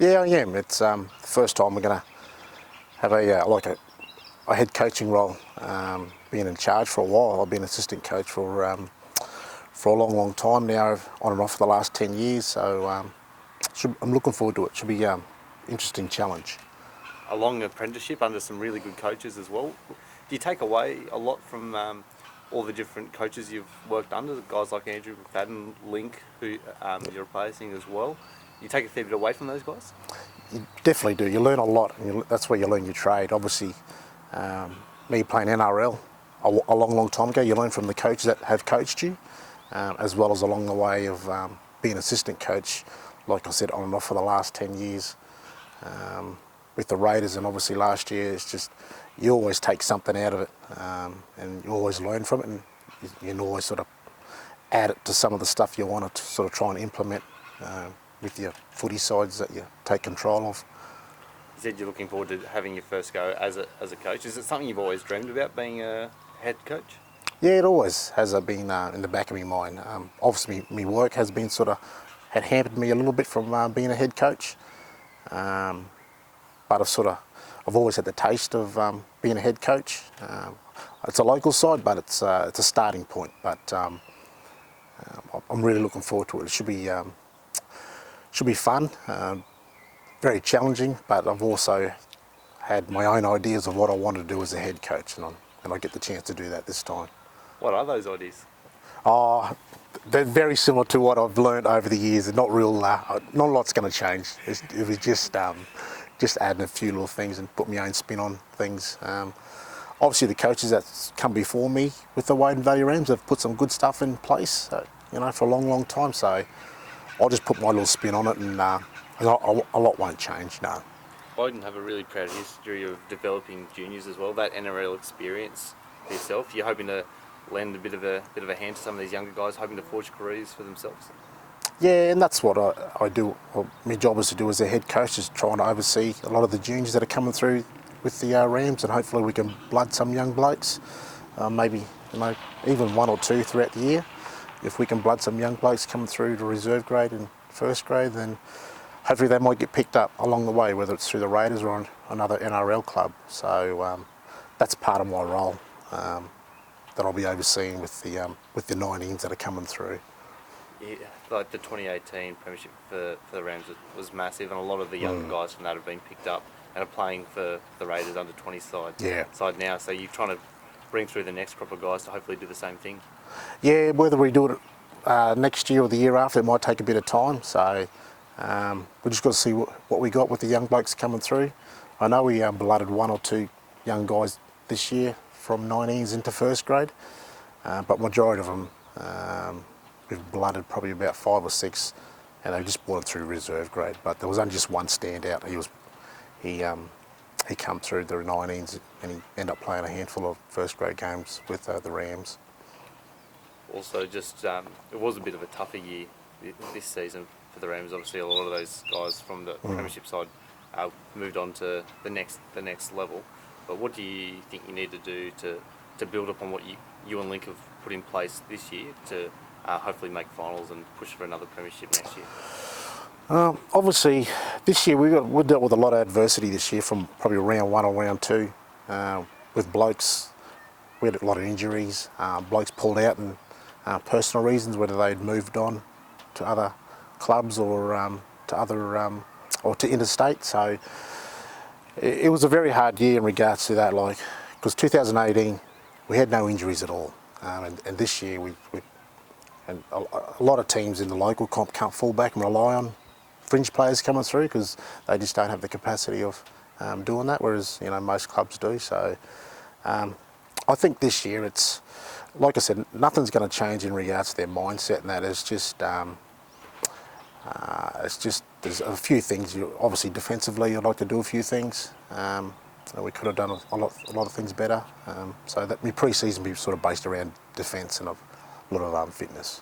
Yeah, I am. It's the first time we're going to have a head coaching role. Being in charge for a while. I've been assistant coach for a long time now, on and off for the last 10 years. So I'm looking forward to it. Should be interesting challenge. A long apprenticeship under some really good coaches as well. Do you take away a lot from all the different coaches you've worked under, guys like Andrew McFadden, Link, who you're replacing as well? You take a fair bit away from those guys? You definitely do. You learn a lot, and that's where you learn your trade. Obviously, me playing NRL a long time ago, you learn from the coaches that have coached you, as well as along the way of being assistant coach, like I said, on and off for the last 10 years. With the Raiders, and obviously last year, it's just, you always take something out of it, and you always learn from it, and you can always sort of add it to some of the stuff you want to sort of try and implement with your footy sides that you take control of. You said you're looking forward to having your first go as a coach. Is it something you've always dreamed about, being a head coach? Yeah, it always has been in the back of my mind. Obviously, my work has been had hampered me a little bit from being a head coach. But I've always had the taste of being a head coach. It's a local side, but it's a starting point. But I'm really looking forward to it. It should be fun, very challenging. But I've also had my own ideas of what I want to do as a head coach, and I get the chance to do that this time. What are those ideas? They're very similar to what I've learned over the years. Not a lot's going to change. It was just adding a few little things and put my own spin on things. Obviously, the coaches that come before me with the Wade and Valley Rams have put some good stuff in place, for a long time. So I'll just put my little spin on it, and a lot won't change. No. Biden have a really proud history of developing juniors as well. That NRL experience for yourself, you're hoping to lend a bit of a hand to some of these younger guys, hoping to forge careers for themselves. Yeah, and that's what I do. My job is to do as a head coach, is trying to oversee a lot of the juniors that are coming through with the Rams, and hopefully we can blood some young blokes, maybe even one or two throughout the year. If we can blood some young blokes coming through to reserve grade and first grade, then hopefully they might get picked up along the way, whether it's through the Raiders or on another NRL club. So that's part of my role that I'll be overseeing with the 19s that are coming through. Yeah, like the 2018 premiership for the Rams was massive, and a lot of the younger guys from that have been picked up and are playing for the Raiders under 20 side now. So you're trying to bring through the next crop of guys to hopefully do the same thing. Yeah, whether we do it next year or the year after, it might take a bit of time. So we just got to see what we got with the young blokes coming through. I know we blooded one or two young guys this year from 19s into first grade, but majority of them we've blooded probably about 5 or 6, and they just brought it through reserve grade. But there was only just one standout. He come through the 19s, and he ended up playing a handful of first grade games with the Rams. Also, just it was a bit of a tougher year this season for the Rams. Obviously, a lot of those guys from the premiership side moved on to the next level. But what do you think you need to do to build upon what you and Link have put in place this year to hopefully make finals and push for another premiership next year? Obviously, this year we dealt with a lot of adversity this year, from probably round 1 or round 2, with blokes. We had a lot of injuries. Blokes pulled out and personal reasons, whether they'd moved on to other clubs or to interstate. So it was a very hard year in regards to that, because 2018 we had no injuries at all, and this year and a lot of teams in the local comp can't fall back and rely on fringe players coming through, because they just don't have the capacity of doing that, whereas most clubs do. So I think this year, it's like I said, nothing's going to change in regards to their mindset, and that is just there's a few things. Obviously defensively, I'd like to do a few things. We could have done a lot of things better. So that my pre-season be sort of based around defence and a lot of fitness.